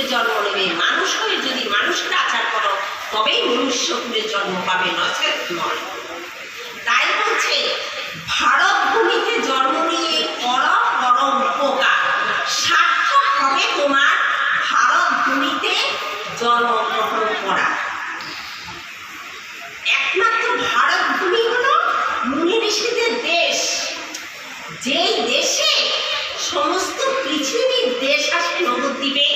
কুলে জন্ম নেবে, মানুষ হয়ে যদি মানুষের আচার করো তবেই মনুষ্য কুলে জন্ম পাবে, নচেত নয়। তাই বলছে ভারত ভূমিতে জন্ম নিয়ে করো পরম উপকার, সার্থক হবে তোমার ভারত ভূমিতে জন্মগ্রহণ করা। একমাত্র ভারত ভূমি হলো মুনি ঋষিদের দেশ, যেই দেশে সমস্ত পৃথিবীর দেশ আসে নবদ্বীপে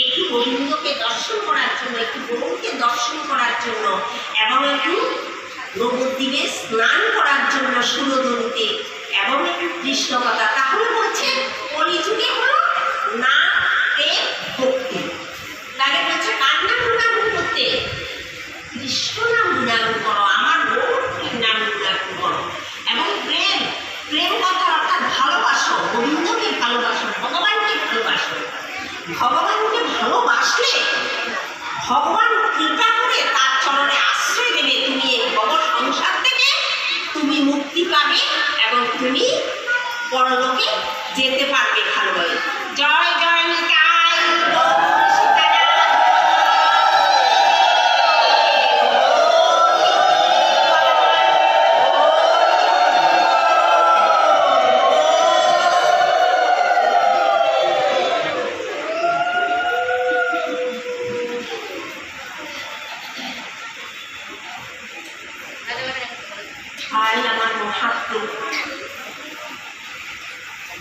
একটু গোবিন্দকে দর্শন করার জন্য, একটু গৌরকে দর্শন করার জন্য, এবং একটু নবদ্বীপে স্নান করার জন্য সুরধনীতে, এবং একটু কৃষ্ণ কথা। তাহলে বলছে কলিযুগে হলো না প্রেম ভক্তি। তাহলে বলছে কার নাম গুণাগুণ করতে? কৃষ্ণ নাম গুণাগুণ করো, আমার গৌরীর নাম গুণাগুণ করো। এবং প্রেম, প্রেম কথা অর্থাৎ ভালোবাসো, গোবিন্দকে ভালোবাসো, ভগবানকে ভালোবাসো। ভগবানকে ভালোবাসলে ভগবান কৃপা করে তার চরণে আশ্রয় দেবে, তুমি এই ভব সংসার থেকে তুমি মুক্তি পাবে এবং তুমি পরলোকে যেতে পারবে ভালোভাবে। জয় জয় নিতাই আমার মহাপ্রভু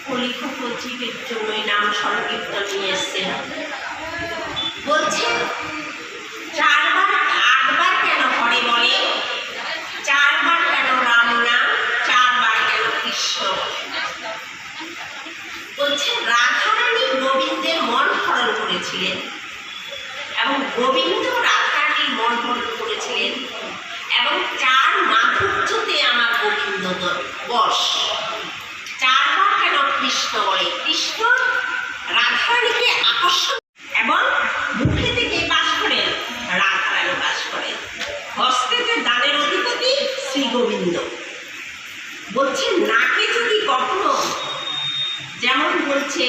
কলিযুগ জীবের জন্যই নাম সংকীর্তন নিয়ে এসছেন। বলছেন 4 বার 8 বার কেন হরে বলে, 4 বার কেন রাম নাম, 4 বার কেন কৃষ্ণ। বলছেন রাধারানী গোবিন্দের মন হরণ করেছিলেন এবং গোবিন্দ রাধারানীর মন হরণ করেছিলেন, এবং 4 মাধুর্যতে আমার গোবিন্দ বশ। 4 বার কেন কৃষ্ণ বলে, কৃষ্ণ রাধারানীকে আকর্ষণ, এবং মুখে থেকে বাস করেন রাধারানী বাস করেন, হস্তেতে দানের অধিপতি শ্রী গোবিন্দ। বলছেন নাকে যদি কখনো, যেমন বলছে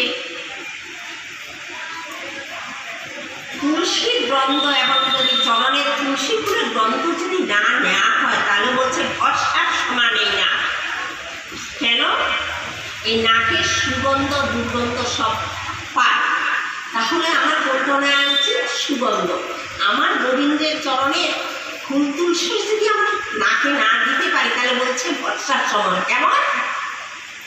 তুলসীর গন্ধ, এবং যদি চরণের তুলসী ফুলের গন্ধ যদি না নেওয়া হয় তাহলে বলছে ভস্মার সমান এই নাক। কেন? এই নাকের সুগন্ধ দুর্গন্ধ সব পায়। তাহলে আমার কল্পনা আছে সুগন্ধ, আমার গোবিন্দের চরণের ফুল তুলসী যদি আমরা নাকে না দিতে পারি তাহলে বলছে ভস্মার সমান। কেমন?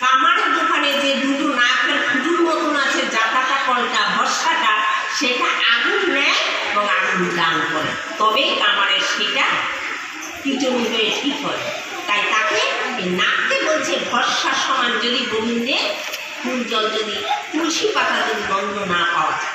কামারের দোকানে যে দুটো নাকের খুঁজুর মতন আছে, জাটাটা কলটা ভস্মাটা, সেটা আগুন নেয় এবং আগুন দান করে, তবে কামারের সেটা পিটনি হয়ে ঠিক হয়। তাই তাকে এই নাককে বলছে ভস্মার সমান, যদি গোবিন্দের ফুল জল যদি তুলসী পাতা যদি গন্ধ না পাওয়া যায়।